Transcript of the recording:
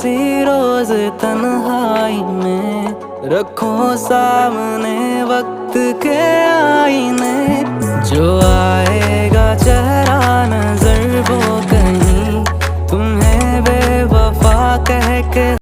किसी रोज तन्हाई में रखो सामने वक्त के आईने। जो आएगा चेहरा नजर वो कहीं तुम्हें बेवफा कह के